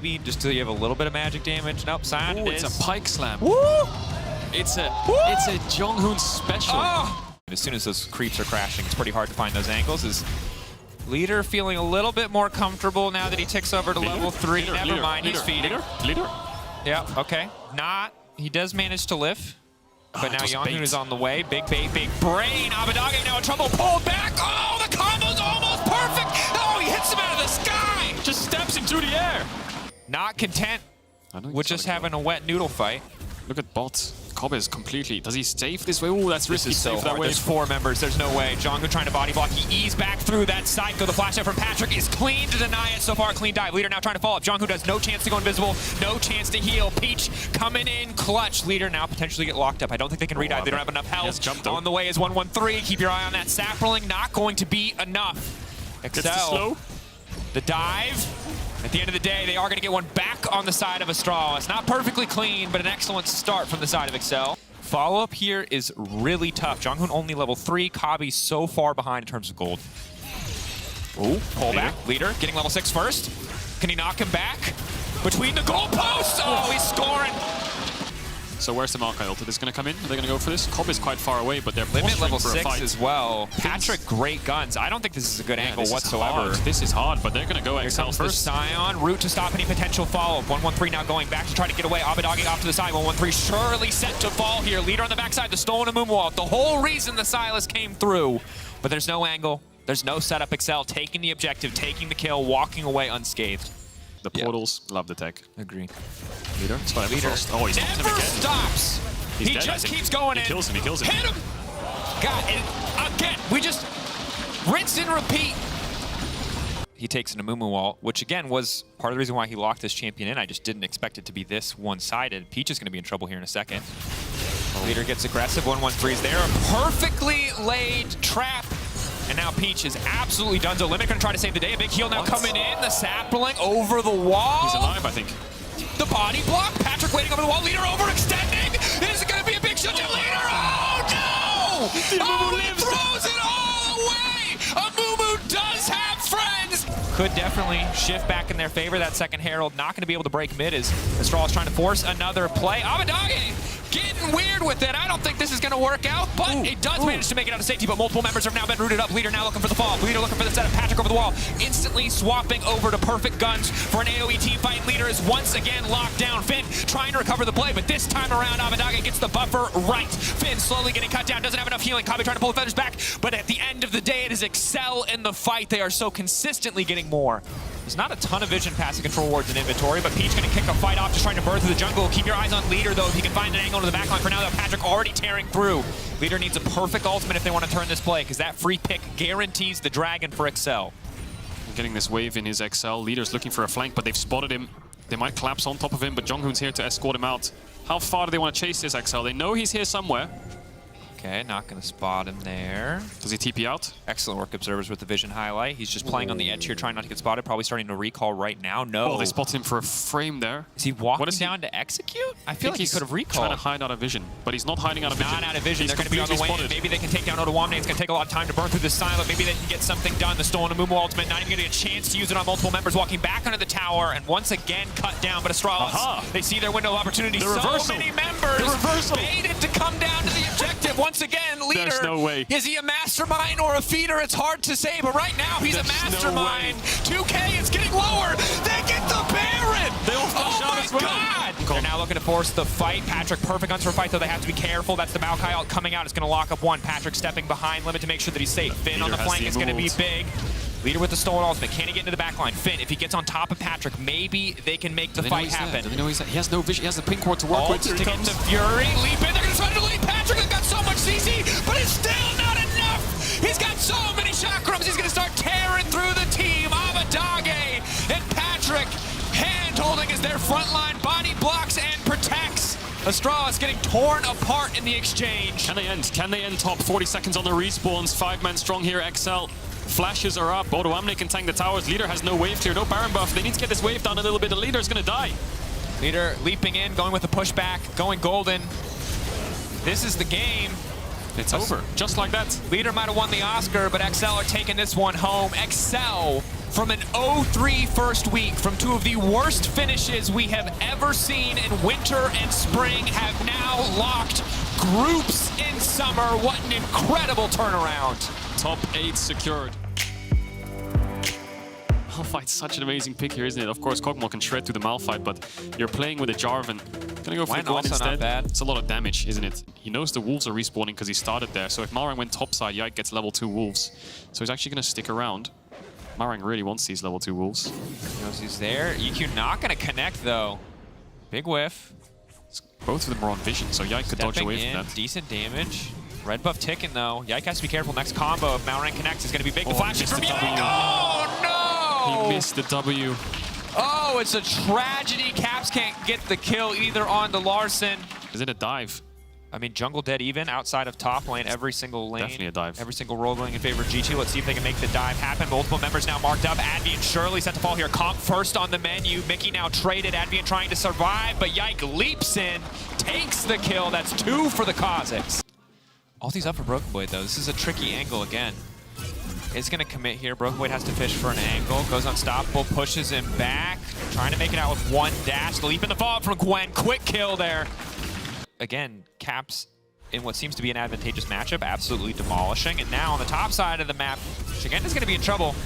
maybe, just till you have a little bit of magic damage. Nope, Sion Ooh, it's a pike slam. Woo! It's a Jonghoon special. Oh! As soon as those creeps are crashing, it's pretty hard to find those angles. Is Leader feeling a little bit more comfortable now that he ticks over to level 3? Never mind, he's feeding. Leader. Yeah, okay. He does manage to lift. But now Jonghoon is on the way. Big bait, big brain. Abadage now in trouble. Pulled back. Oh, the combo's almost perfect. Oh, he hits him out of the sky. Just steps into the air. Not content with just having a wet noodle fight. Look at bot. Cobb is completely. Does he safe this way? Oh, that's risky. This is so hard. There's 4 members. There's no way. Jonghoon trying to body block. He eased back through that psycho. The flash out from Patrick is clean to deny it. So far, a clean dive. Leader now trying to follow up. Jonghoon has no chance to go invisible. No chance to heal. Peach coming in clutch. Leader now potentially get locked up. I don't think they can redive. They don't have enough health. On the way is 113. Keep your eye on that sapling. Not going to be enough. Excel. The dive. At the end of the day, they are going to get one back on the side of Astral. It's not perfectly clean, but an excellent start from the side of Excel. Follow-up here is really tough. Jonghoon only level 3. Kabi so far behind in terms of gold. Ooh, pull back. Leader getting level 6 first. Can he knock him back? Between the goalposts! Oh, he's scoring! So where's the Maokai ult? Is going to come in? Are they going to go for this? Cobb is quite far away, but they're limit level for 6 as well. Patrick, great guns. I don't think this is a good angle whatsoever. This is hard, but they're going to go Here XL comes first. The Sion, route to stop any potential follow-up. 113 now going back to try to get away. Abadage off to the side. 113 surely set to fall here. Leader on the backside, the stolen a moonwalk. The whole reason the Silas came through. But there's no angle. There's no setup. Excel taking the objective, taking the kill, walking away unscathed. The portals, love the tech. Agree. Leader. Oh, he's never stops. He just keeps going in. He kills him. Hit him. God, and again, we just rinse and repeat. He takes an Amumu wall, which again was part of the reason why he locked this champion in. I just didn't expect it to be this one-sided. Peach is going to be in trouble here in a second. Leader gets aggressive. 113 is there. A perfectly laid trap. And now Peach is absolutely done. So Limit gonna try to save the day. A big heal now coming in. The sapling over the wall. He's alive, I think. The body block. Patrick waiting over the wall. Leader overextending. This is gonna be a big shield to Leader. Oh no! Oh, he throws it all away. Amumu does have friends. Could definitely shift back in their favor. That second Herald not gonna be able to break mid as Astral is trying to force another play. Abadage getting weird with it. I don't think this is going to work out, but it does manage to make it out of safety, but multiple members have now been rooted up. Leader now looking for the fall. Leader looking for the setup. Patrick over the wall. Instantly swapping over to perfect guns for an AoE team fight. Leader is once again locked down. Finn trying to recover the play, but this time around, Abadage gets the buffer right. Finn slowly getting cut down. Doesn't have enough healing. Kabi trying to pull the feathers back, but at the end of the day, it is Excel in the fight. They are so consistently getting more. There's not a ton of vision passing control wards in inventory, but Peach going to kick a fight off, just trying to burn through the jungle. Keep your eyes on Leader, though, if he can find an angle to the backline. For now, though, Patrick already tearing through. Leader needs a perfect ultimate if they want to turn this play, because that free pick guarantees the dragon for Excel. Getting this wave in his XL. Leader's looking for a flank, but they've spotted him. They might collapse on top of him, but Jonghoon's here to escort him out. How far do they want to chase this XL? They know he's here somewhere. Okay, not going to spot him there. Does he TP out? Excellent work, Observers, with the vision highlight. He's just playing on the edge here, trying not to get spotted. Probably starting to recall right now. No. Oh, they spotted him for a frame there. Is he walking down to execute? I feel like he could have recalled. Trying to hide out of vision, but he's not hiding out of vision. Not out of vision. They're going to be on the way. Maybe they can take down Otawamne. It's going to take a lot of time to burn through this silent. Maybe they can get something done. The stolen Amumu ultimate, not even going to get a chance to use it on multiple members. Walking back under the tower, and once again cut down. But Astralis, they see their window of opportunity. So many members baited to come down to the objective. Once again, Leader. There's no way. Is he a mastermind or a feeder? It's hard to say, but right now he's a mastermind. 2K is getting lower. They get the Baron. They all flash out as well. God. They're now looking to force the fight. Patrick, perfect guns for a fight, though they have to be careful. That's the Maokai ult coming out. It's going to lock up one. Patrick stepping behind Limit to make sure that he's safe. Finn on the flank is going to be big. Leader with the stolen ultimate. Can he get into the backline? Finn, if he gets on top of Patrick, maybe they can make the fight happen. Do they know he's there? He has no vision. He has the pink ward to work with. To get to Fury. Leap in. They're going to try to delete Patrick. They've got so much CC, but it's still not enough. He's got so many chakrams. He's going to start tearing through the team. Abadage and Patrick hand-holding as their frontline body blocks and protects. Astralis getting torn apart in the exchange. Can they end? Can they end top? 40 seconds on the respawns. 5-man strong here, XL. Flashes are up. Otawamne can tank the towers. Leader has no wave clear, no Baron buff. They need to get this wave down a little bit. The Leader's going to die. Leader leaping in, going with the pushback, going golden. This is the game. It's over, just like that. Leader might have won the Oscar, but XL are taking this one home. XL, from an 0-3 first week, from two of the worst finishes we have ever seen in winter and spring, have now locked groups in summer. What an incredible turnaround. Top 8 secured. Malphite's such an amazing pick here, isn't it? Of course, Kog'Maw can shred through the Malphite, but you're playing with a Jarvan. Gonna go for the Gwen instead. Not bad. It's a lot of damage, isn't it? He knows the Wolves are respawning because he started there, so if Malrang went topside, Yike gets level 2 Wolves. So he's actually gonna stick around. Malrang really wants these level 2 Wolves. He knows he's there. EQ not gonna connect, though. Big whiff. Both of them are on vision, so Yike could dodge away from that. Decent damage. Red buff ticking, though. Yike has to be careful. Next combo, if Malrang connects, is gonna be big. The flash is from Yike. Oh, no! He missed the W. Oh, it's a tragedy. Caps can't get the kill either on the Larson. Is it a dive? I mean, jungle dead even outside of top lane, every single lane. Definitely a dive. Every single role going in favor of G2. Let's see if they can make the dive happen. Multiple members now marked up. Advian Shirley set to fall here. Comp first on the menu. Mickey now traded. Advian trying to survive, but Yike leaps in, takes the kill. That's 2 for the Kazakhs. Ulti's up for Broken Blade, though. This is a tricky angle again. Is going to commit here. Broken Blade has to fish for an angle. Goes unstoppable, pushes him back. Trying to make it out with one dash. The leap in the fall from Gwen. Quick kill there. Again, Caps in what seems to be an advantageous matchup, absolutely demolishing. And now on the top side of the map, Shigenda's going to be in trouble.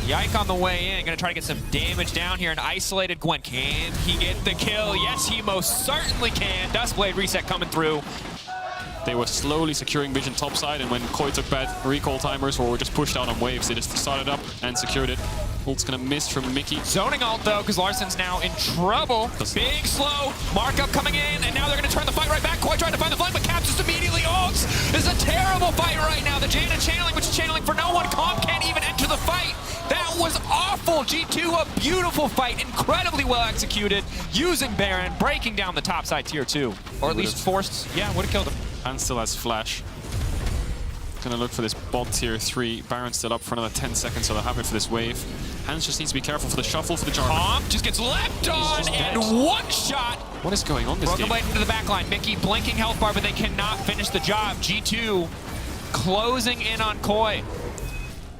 Yike on the way in, going to try to get some damage down here. An isolated Gwen. Can he get the kill? Yes, he most certainly can. Dustblade reset coming through. They were slowly securing vision topside, and when Koi took bad recall timers or were just pushed out on waves, they just started up and secured it. Ult's gonna miss from Mickey. Zoning ult though, because Larson's now in trouble. Big slow, markup coming in, and now they're gonna turn the fight right back. Koi trying to find the flank, but Caps just immediately ults. This is a terrible fight right now. The Jaina channeling, which is channeling for no one. Comp can't even enter the fight. That was awful. G2, a beautiful fight, incredibly well executed, using Baron, breaking down the top side tier 2. Or at least forced, yeah, would have killed him. And still has flash. Gonna look for this bot tier 3. Baron's still up for another 10 seconds, so they're happy for this wave. Hans just needs to be careful for the shuffle for the Jarvan. Comp just gets leapt on and one shot. What is going on this Broken game? Blade into the back line. Mickey blinking health bar, but they cannot finish the job. G2 closing in on Koi.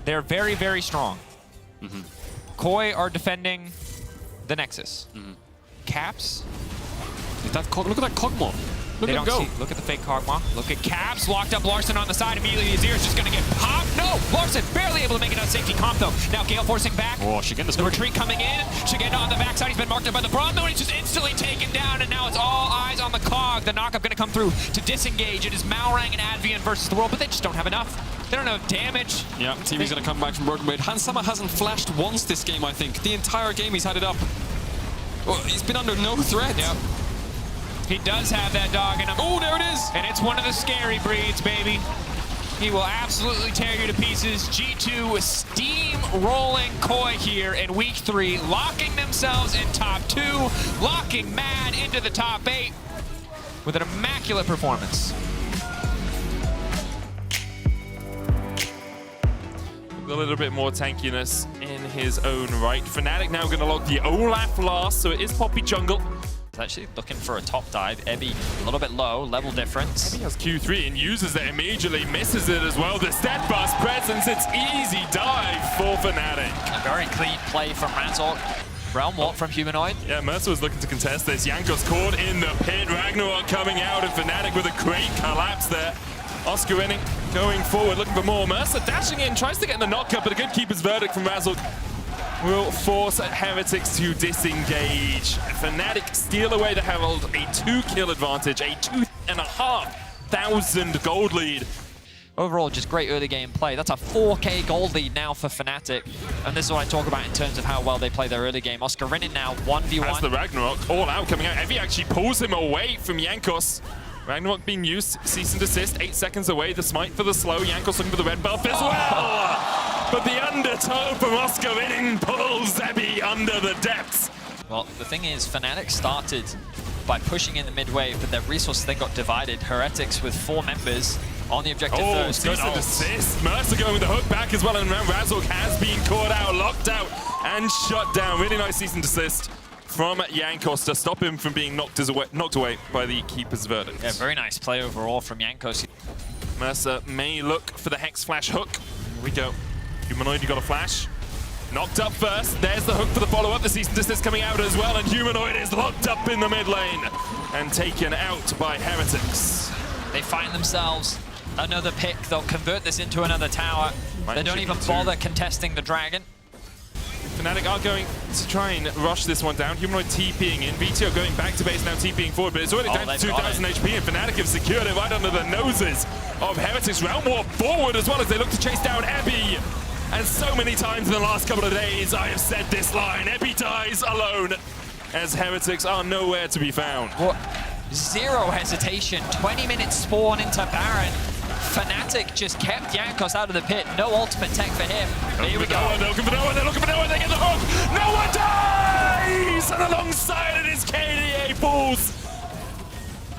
They're very, very strong. Koi are defending the Nexus. Caps. Look at that Kog'Maw. Look at him go. Look at the fake Kog'Maw. Look at Caps. Locked up Larson on the side. Immediately his ear is just going to get popped. No! Larson barely able to make it out of safety. Comp though. Now Gale forcing back. Oh, Shigenda's the retreat coming in. Shigenda on the backside. He's been marked up by the Braum though, and he's just instantly taken down. And now it's all eyes on the Cog. The knockup going to come through to disengage. It is Malrang and Advian versus the world, but they just don't have enough. They don't have damage. Yeah, TV's going to come back from Broken Blade. Hans Sama hasn't flashed once this game, I think. The entire game he's had it up. Well, he's been under no threat. Yep. He does have that dog in him. Oh, there it is! And it's one of the scary breeds, baby. He will absolutely tear you to pieces. G2 steam-rolling Koi here in week 3, locking themselves in top 2, locking Mad into the top 8 with an immaculate performance. A little bit more tankiness in his own right. Fnatic now going to lock the Olaf last, so it is Poppy jungle. Actually looking for a top dive. Ebby a little bit low, level difference. He has Q3 and uses it immediately, misses it as well. The steadfast presence, it's easy dive for Fnatic. A very clean play from Razork. Realm Walk from Humanoid. Yeah, Mercer was looking to contest this. Jankos caught in the pit. Ragnarok coming out, and Fnatic with a great collapse there. Oscar winning, going forward, looking for more. Mercer dashing in, tries to get in the knockup, but a good keeper's verdict from Razork will force Heretics to disengage. Fnatic steal away the Herald, a 2-kill advantage, a 2,500 gold lead. Overall, just great early game play. That's a 4K gold lead now for Fnatic. And this is what I talk about in terms of how well they play their early game. Oscar Rinnin now 1v1. That's the Ragnarok, all out coming out. Evie actually pulls him away from Jankos. Ragnarok being used, cease and desist, 8 seconds away. The smite for the slow. Jankos looking for the red buff as well. But the undertow from Oscar Winning pulls Zebby under the depths. Well, the thing is, Fnatic started by pushing in the mid-wave, but their resources then got divided. Heretics with 4 members on the objective first. Cease and desist. Mercer going with the hook back as well, and Razork has been caught out, locked out, and shut down. Really nice cease and desist from Jankos to stop him from being knocked away by the keeper's verdict. Yeah, very nice play overall from Jankos. Mercer may look for the Hex Flash hook. Here we go. Humanoid, you got a flash. Knocked up first. There's the hook for the follow-up. The cease and desist coming out as well, and Humanoid is locked up in the mid lane and taken out by Heretics. They find themselves another pick. They'll convert this into another tower. They don't even bother contesting the dragon. Fnatic are going to try and rush this one down. Humanoid TPing in. VTO going back to base now, TPing forward, but it's already down to 2,000 HP, and Fnatic have secured it right under the noses of Heretics. Realm War forward as well as they look to chase down Ebby. And so many times in the last couple of days, I have said this line, Ebby dies alone, as Heretics are nowhere to be found. What? Zero hesitation, 20 minutes spawn into Baron. Fnatic just kept Jankos out of the pit. No ultimate tech for him. Here we go. They're looking for Noah, they're looking for Noah, they get the hook! Noah dies! And alongside it is KDA falls.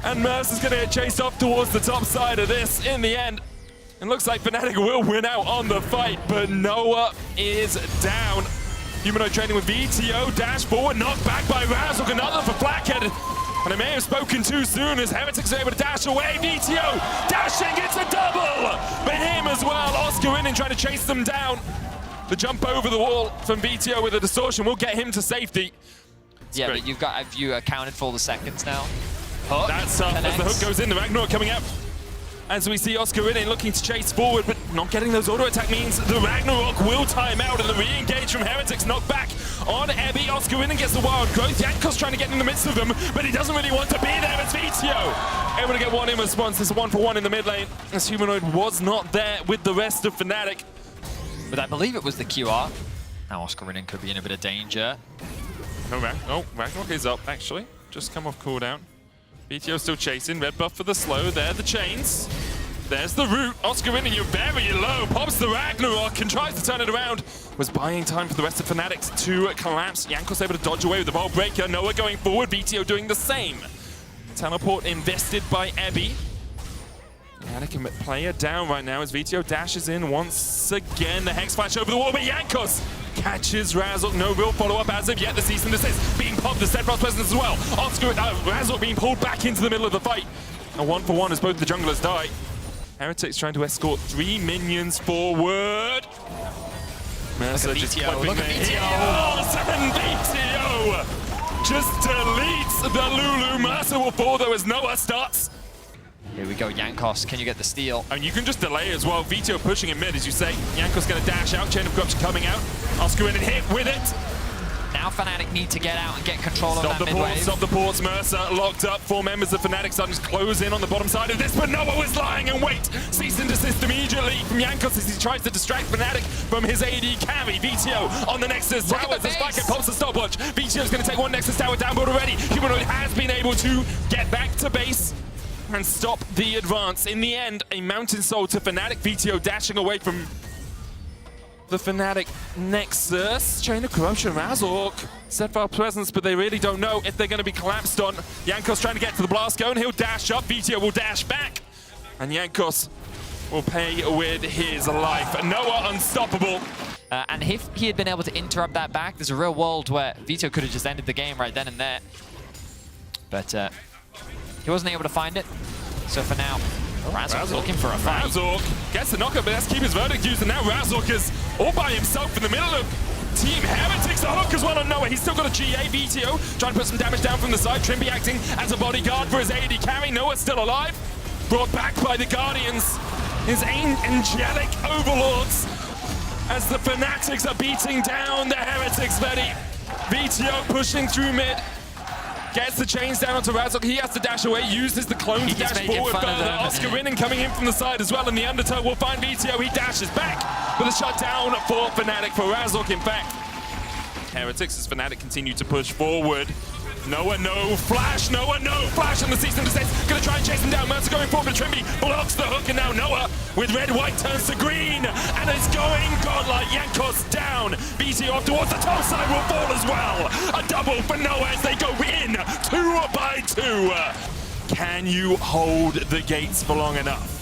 And Mercer's gonna get chased off towards the top side of this in the end. It looks like Fnatic will win out on the fight, but Noah is down. Humanoid training with VTO, dash forward, knocked back by Razok, another for Blackhead. And I may have spoken too soon as Heretics are able to dash away. VTO dashing, it's a double for him as well. Oscar in and trying to chase them down. The jump over the wall from VTO with a distortion will get him to safety. Yeah, but have you accounted for all the seconds now? Hook, that's up as the hook goes in, the Ragnarok coming out. As we see Oscar in looking to chase forward, but not getting those auto attack means the Ragnarok will time out, and the re-engage from Heretics knocked back on Ebby. Oscar in gets the wild growth. Jankos trying to get in the midst of them, but he doesn't really want to be there. It's VTO able to get one in response. There's a 1-for-1 in the mid lane, as Humanoid was not there with the rest of Fnatic. But I believe it was the QR. Now Oscar Rinnan could be in a bit of danger. Oh, Ragnarok is up, actually. Just come off cooldown. VTO still chasing, red buff for the slow, there the chains. There's the root, Oscar in and you're very low, pops the Ragnarok and tries to turn it around. Was buying time for the rest of Fnatic to collapse. Jankos able to dodge away with the ball breaker, Noah going forward, VTO doing the same. Teleport invested by Ebby. Anakin player down right now as VTO dashes in once again. The Hex Flash over the wall, but Jankos catches Razok. No real follow-up as of yet. The cease and desist being popped. The Steadfast presence as well. Oscar, Razok being pulled back into the middle of the fight. A 1-for-1 as both the junglers die. Heretics trying to escort 3 minions forward. Mercer just clipping their heels, and VTO just deletes the Lulu. Mercer will fall though as Noah starts. Here we go, Jankos, can you get the steal? And you can just delay as well. VTO pushing in mid, as you say. Jankos going to dash out, Chain of Corruption coming out. Oscar in and hit with it. Now Fnatic need to get out and get control of that mid wave. Stop the ports, Mercer locked up. 4 members of Fnatic starting to close in on the bottom side of this, but Noah was lying in wait. Cease and desist immediately from Jankos as he tries to distract Fnatic from his AD carry. VTO on the Nexus tower as Blackhead pops the stopwatch. VTO's going to take one Nexus tower down, but already Humanoid has been able to get back to base and stop the advance. In the end, a Mountain Soul to Fnatic. VTO dashing away from the Fnatic Nexus. Chain of Corruption, Razok. Steadfast presence, but they really don't know if they're going to be collapsed on. Jankos trying to get to the blast cone. He'll dash up. VTO will dash back. And Jankos will pay with his life. Noah unstoppable. And if he had been able to interrupt that back, there's a real world where VTO could have just ended the game right then and there. But he wasn't able to find it. So for now, Razok's looking for a fight. Razok gets the knockup, but that's Keeper's Verdict used, and now Razok is all by himself in the middle of Team Heretics. The hook as well on Noah. He's still got a GA. VTO trying to put some damage down from the side. Trimby acting as a bodyguard for his AD carry. Noah's still alive. Brought back by the Guardians, his angelic overlords, as the Fanatics are beating down the Heretics. VTO pushing through mid. Gets the chains down onto Razok. He has to dash away, uses the clone to dash forward further. Oscar Rinnan coming in from the side as well, and the Undertow will find VTO. He dashes back with a shutdown for Fnatic, for Razok, in fact. Heretics as Fnatic continue to push forward. Noah, no flash. Noah, no flash on the cease and desist. Gonna try and chase him down. Mercer going forward, but Trimby blocks the hook, and now Noah with red-white turns to green, and it's going godlike. Jankos down. VTO off towards the top side will fall as well. A double for Noah as they go in 2 by 2. Can you hold the gates for long enough?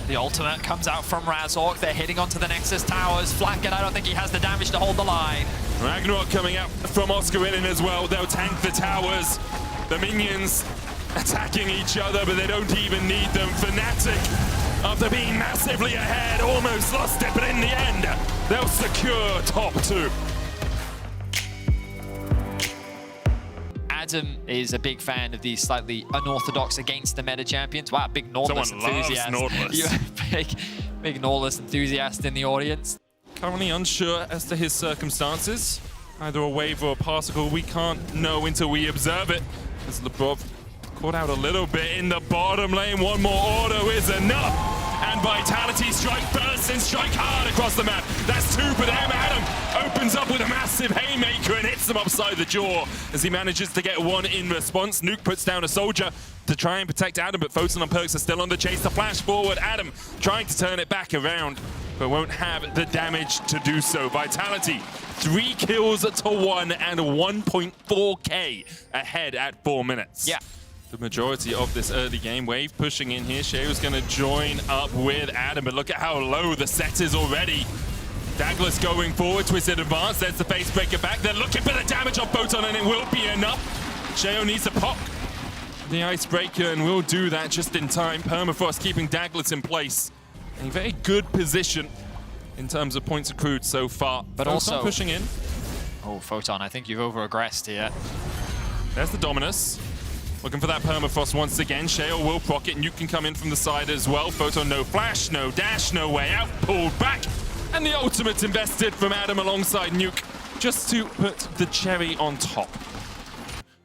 The ultimate comes out from Razok. They're hitting onto the Nexus towers. Blackhead, I don't think he has the damage to hold the line. Ragnarok coming out from Oscar Rinnan as well. They'll tank the towers. The minions attacking each other, but they don't even need them. Fnatic, after being massively ahead, almost lost it, but in the end, they'll secure top 2. Adam is a big fan of these slightly unorthodox against the meta champions. Wow, big Nautilus enthusiast. You're a big Nautilus enthusiast in the audience. Currently unsure as to his circumstances. Either a wave or a particle, we can't know until we observe it. As Lebrov caught out a little bit in the bottom lane. One more auto is enough. And Vitality strike first and strike hard across the map. That's 2 for them. Adam opens up with a massive haymaker and hits them upside the jaw as he manages to get 1 in response. Nuke puts down a soldier to try and protect Adam, but Photon and Perkz are still on the chase to flash forward. Adam trying to turn it back around, but won't have the damage to do so. Vitality, 3 kills to 1 and 1.4k ahead at 4 minutes. Yeah. The majority of this early game. Wave pushing in here. Shea's going to join up with Adam, but look at how low the set is already. Douglas going forward, twisted advance. There's the face breaker back. They're looking for the damage on Photon, and it will be enough. Shea needs to pop the icebreaker, and will do that just in time. Permafrost keeping Douglas in place. A very good position in terms of points accrued so far. But Photon also pushing in. Oh, Photon, I think you've over-aggressed here. There's the Dominus. Looking for that permafrost once again. Shea will proc it. Nuke can come in from the side as well. Photon, no flash, no dash, no way out. Pulled back. And the ultimate invested from Adam alongside Nuke, just to put the cherry on top.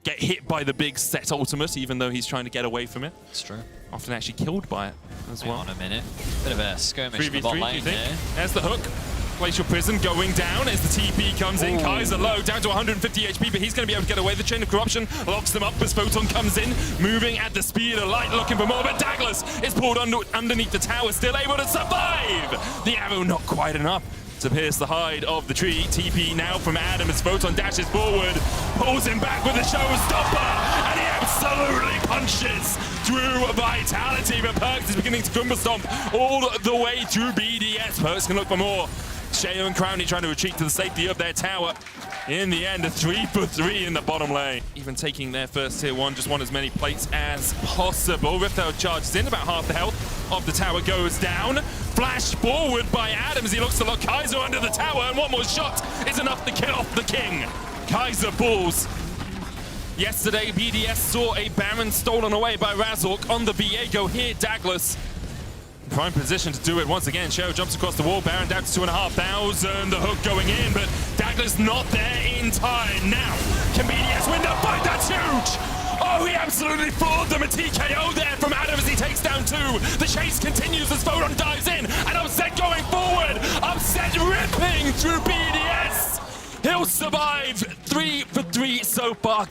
Get hit by the big set ultimate, even though he's trying to get away from it. It's true. Often actually killed by it as well. Hang on a minute. Bit of a skirmish in the bot 3v3, lane you think? there. There's the hook. Glacial Prison going down as the TP comes in. Kaiser low, down to 150 HP, but he's going to be able to get away. The Chain of Corruption locks them up as Photon comes in, moving at the speed of light, looking for more, but Douglas is pulled underneath the tower, still able to survive. The arrow not quite enough to pierce the hide of the tree. TP now from Adam as Photon dashes forward, pulls him back with a showstopper, and he absolutely punches through Vitality, but Perkz is beginning to Goomba Stomp all the way through BDS. Perkz can look for more. Shea and Crowny trying to retreat to the safety of their tower. In the end, a 3 for 3 in the bottom lane. Even taking their first tier 1, just want as many plates as possible. Riftail charges in, about half the health of the tower goes down. Flash forward by Adams. He looks to lock Kaiser under the tower, and one more shot is enough to kill off the king. Kaiser falls. Yesterday, BDS saw a Baron stolen away by Razork on the Viego. Here, Douglas prime position to do it once again. Sheo jumps across the wall. Baron down to 2,500. The hook going in, but Douglas not there in time. Now, can BDS win the fight? That's huge! Oh, he absolutely floored them. A TKO there from Adam as he takes down 2. The chase continues as Photon dives in. And Upset going forward. Upset ripping through BDS. He'll survive. 3 for 3 so far.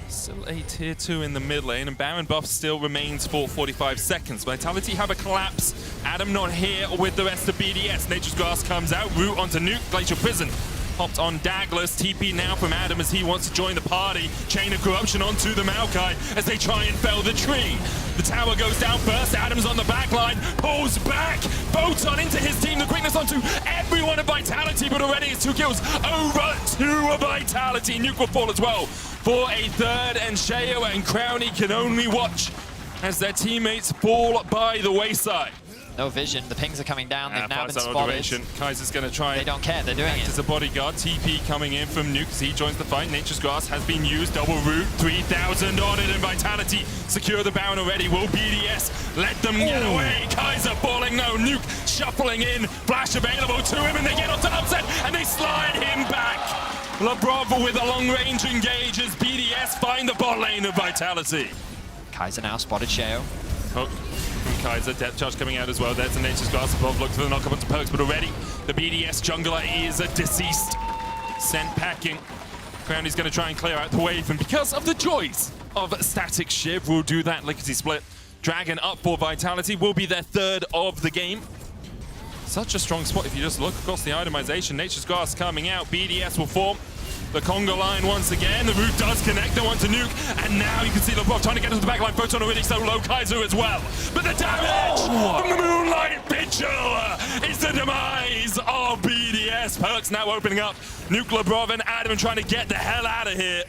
Still a tier 2 in the mid lane, and Baron buff still remains for 45 seconds. Vitality have a collapse. Adam not here with the rest of BDS. Nature's Grass comes out, root onto Nuke, Glacial Prison. Hopped on Douglas, TP now from Adam as he wants to join the party. Chain of Corruption onto the Maokai as they try and fell the tree. The tower goes down first, Adam's on the back line, pulls back, Photon into his team, the quickness onto everyone of Vitality, but already it's 2 kills, over 2 of Vitality. Nuke will fall as well for a third, and Shea and Crowny can only watch as their teammates fall by the wayside. No vision. The pings are coming down. They've now been spotted. Kaiser's going to try. They don't care. They're doing it. As a bodyguard, TP coming in from Nuke as he joins the fight. Nature's Grass has been used. Double root, 3,000 on it, and Vitality secure the Baron already. Will BDS let them get away? Kaiser falling. No, Nuke shuffling in. Flash available to him, and they get off to Upset, and they slide him back. Lebrov with a long-range engage as BDS find the bot lane of Vitality. Kaiser now spotted Sheo. Hook from Kaiser, depth charge coming out as well. There's the Nature's Glass above, looks for the knock-up onto Perkz, but already the BDS jungler is deceased. Sent packing. Crowny's going to try and clear out the wave, and because of the joys of Static Shiv, will do that lickety split. Dragon up for Vitality, will be their 3rd of the game. Such a strong spot if you just look across the itemization. Nature's Grass coming out, BDS will form. The Conga line once again, the root does connect, they want to nuke, and now you can see Lebrov trying to get into the backline. Photon already so low, Kaiser as well. But the damage from the Moonlight Vigil is the demise of BDS. Perkz now opening up. Nuke, Lebrov, and Adam trying to get the hell out of here.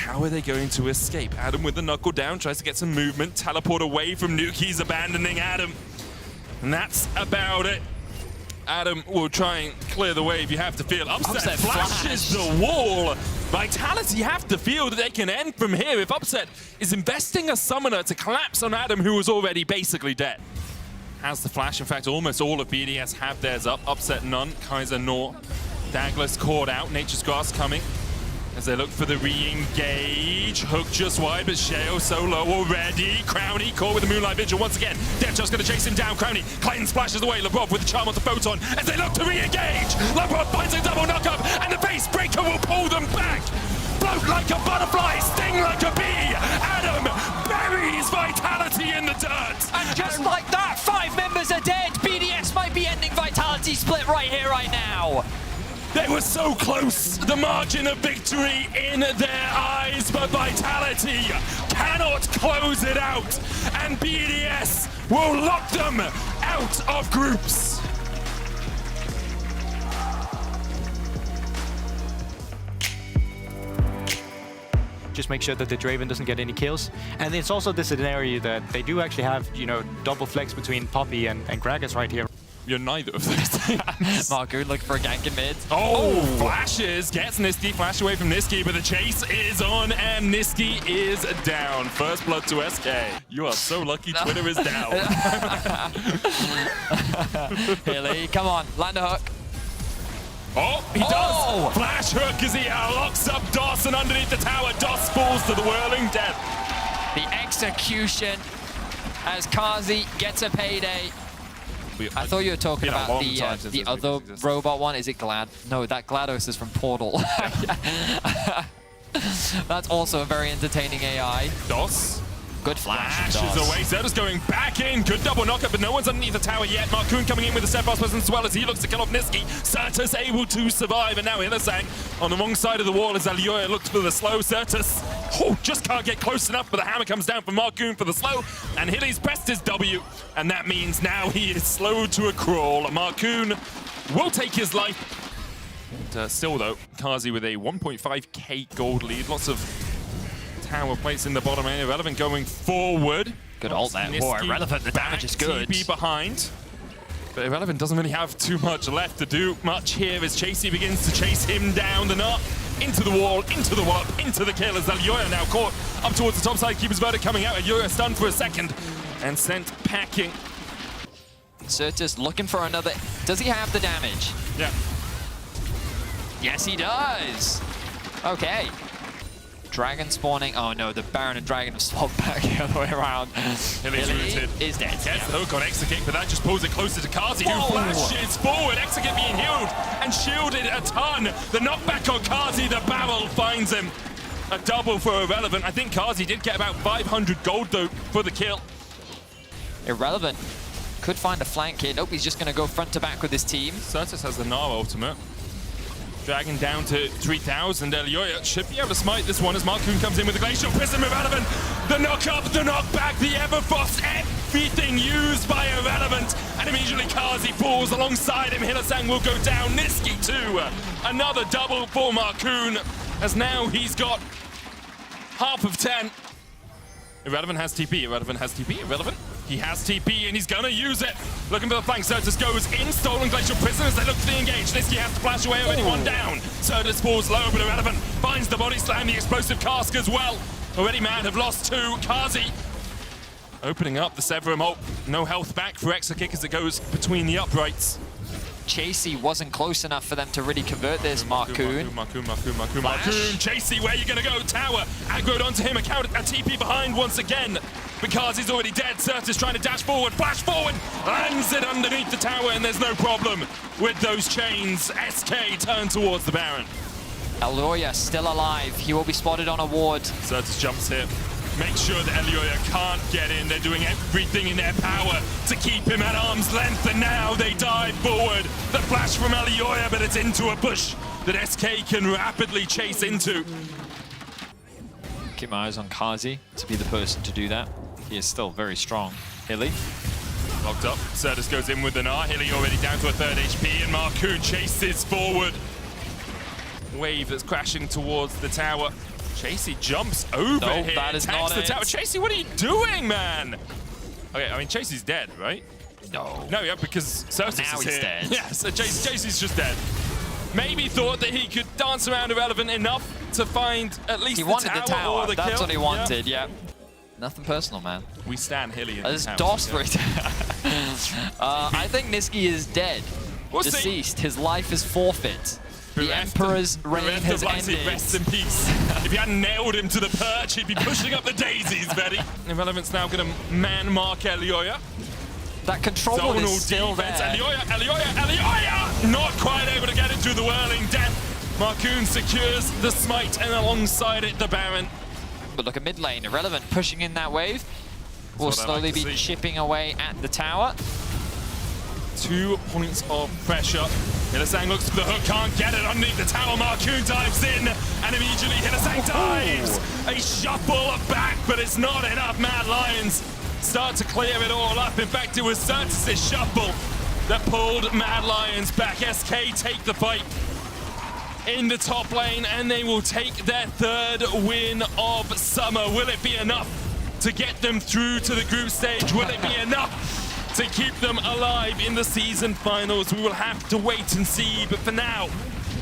how are they going to escape? Adam with the knuckle down, tries to get some movement, teleport away from Nuke. He's abandoning Adam. And that's about it. Adam will try and clear the wave. You have to feel Upset flashes the wall. Vitality have to feel that they can end from here if Upset is investing a summoner to collapse on Adam, who was already basically dead. Has the flash. In fact, almost all of BDS have theirs up. Upset none. Kaiser nor. Daglas caught out. Nature's Grass coming as they look for the re-engage. Hook just wide, but Sheo so low already. Crowny caught with the Moonlight Vigil once again. Dev just going to chase him down. Crowny Clayton splashes away. Labrov with the charm of the Photon as they look to re-engage. Labrov finds a double knockup, and the base breaker will pull them back. Float like a butterfly, sting like a bee. Adam buries Vitality in the dirt. And just like that, 5 members are dead. BDS might be ending Vitality split right here, right now. They were so close, the margin of victory in their eyes, but Vitality cannot close it out, and BDS will lock them out of groups. Just make sure that the Draven doesn't get any kills. And it's also this scenario that they do actually have, you know, double flex between Poppy and Gragas right here. You're neither of those things. Margoon looking for a gank in mid. Oh, flashes, gets Nisqy, flash away from Nisqy, but the chase is on and Nisqy is down. First blood to SK. You are so lucky Twitter is down. Hilly, come on, land a hook. Oh, he does! Flash hook as he locks up Dawson underneath the tower. Doss falls to the whirling death. The execution as Kazi gets a payday. I thought you were talking about the other robot one. Is it Glad? No, that GLaDOS is from Portal. That's also a very entertaining AI. Doss. Good flash. Flashes away. Zerda's going back in. Good double knockup, but no one's underneath the tower yet. Marcoon coming in with the steadfast presence as well as he looks to kill off Nisqy. Certus able to survive, and now Hylissang on the wrong side of the wall as Alioya looks for the slow. Certus just can't get close enough, but the hammer comes down from Marcoon for the slow, and Hilly's pressed his W, and that means now he is slowed to a crawl. Marcoon will take his life. And, still though, Kazi with a 1.5k gold lead. Lots of tower plates in the bottom lane. Irrelevant going forward. Good ult there. Boy, Irrelevant, the damage is good. TP behind. But Irrelevant doesn't really have too much left to do much here as Chasey begins to chase him down the knot. Into the wall, into the wallop, into the kill as Alioya now caught up towards the top side. Keeper's verdict coming out. Alioya stunned for a second and sent packing. Certus looking for another. Does he have the damage? Yeah. Yes, he does. Okay. Dragon spawning. Oh no, the Baron and Dragon have swapped back the other way around. Hilly's rooted. Is dead. Gets the hook on Exekick, but that just pulls it closer to Kazi, who flashes forward. Exekick being healed and shielded a ton. The knockback on Kazi, the barrel finds him. A double for Irrelevant. I think Kazi did get about 500 gold though for the kill. Irrelevant could find a flank here. Nope, he's just going to go front to back with his team. Certus has the Gnar ultimate. Dragon down to 3,000. Alioya should be able to smite this one as Marcoon comes in with the Glacial Prism. Irrelevant. The knock up, the knockback, the Everfrost, everything used by Irrelevant. And immediately Kazi falls alongside him. Hylissang will go down. Nisqy too. Another double for Marcoon as now he's got half of 10. Irrelevant has TP. Irrelevant has TP. Irrelevant. He has TP and he's gonna use it. Looking for the flank. Certus goes in. Stolen Glacial Prism as they look for the engage. Nisqy has to flash away. Already one down. Certus falls low, but Irrelevant finds the body slam, the explosive cask as well. Already man have lost 2. Kazi opening up the Severum ult. No health back for Exekick as it goes between the uprights. Chasey wasn't close enough for them to really convert this. Marcoon. Marcoon. Chasey, where are you gonna go? Tower aggroed onto him. A TP behind once again. Because he's already dead. Certus trying to dash forward. Flash forward. Lands it underneath the tower, and there's no problem with those chains. SK turn towards the Baron. Alioya still alive. He will be spotted on a ward. Certus jumps here. Make sure that Alioya can't get in. They're doing everything in their power to keep him at arm's length, and now they dive forward. The flash from Alioya, but it's into a bush that SK can rapidly chase into. Keep my eyes on Kazi to be the person to do that. He is still very strong. Hilly. Locked up. Certus goes in with the Gnar. Hilly already down to a 3rd HP, and Marcoon chases forward. Wave that's crashing towards the tower. Chasey jumps over No, here. that is attacks not the it. tower. Chasey, what are you doing, man? Okay, I mean, Chasey's dead, right? No. No, yeah, because Certus Now is he's here. dead. Yeah, so Chasey's just dead. Maybe thought that he could dance around Irrelevant enough to find at least He wanted the tower. or the That's kill. what he wanted, yeah. Nothing personal, man. We stand Hilly in There's this house. DOS right I think Niski is dead. We'll see. Deceased. His life is forfeit. The Emperor's reign has ended. Rest in peace. If you hadn't nailed him to the perch, he'd be pushing up the daisies, Betty. Irrelevant's now going to man-mark Elioya. That control Zonal is still defense. there. Elioya! Not quite able to get it through the whirling death. Marcoon secures the smite, and alongside it, the Baron. But look at mid lane, Irrelevant pushing in that wave. Will what I slowly like to be see. chipping away at the tower. 2 points of pressure. Hillisang looks for the hook, can't get it underneath the tower. Marcoon dives in, and immediately Hillisang dives. A shuffle back, but it's not enough. Mad Lions start to clear it all up. In fact, it was Certus' shuffle that pulled Mad Lions back. SK take the fight in the top lane, and they will take their 3rd win of summer. Will it be enough to get them through to the group stage? Will it be enough to keep them alive in the season finals? We will have to wait and see, but for now,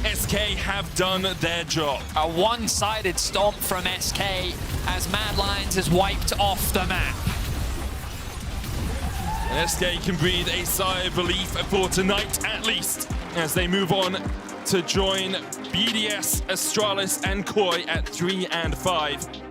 SK have done their job. A one-sided stomp from SK as Mad Lions is wiped off the map. And SK can breathe a sigh of relief for tonight, at least, as they move on to join BDS, Astralis, and Koi at 3 and 5.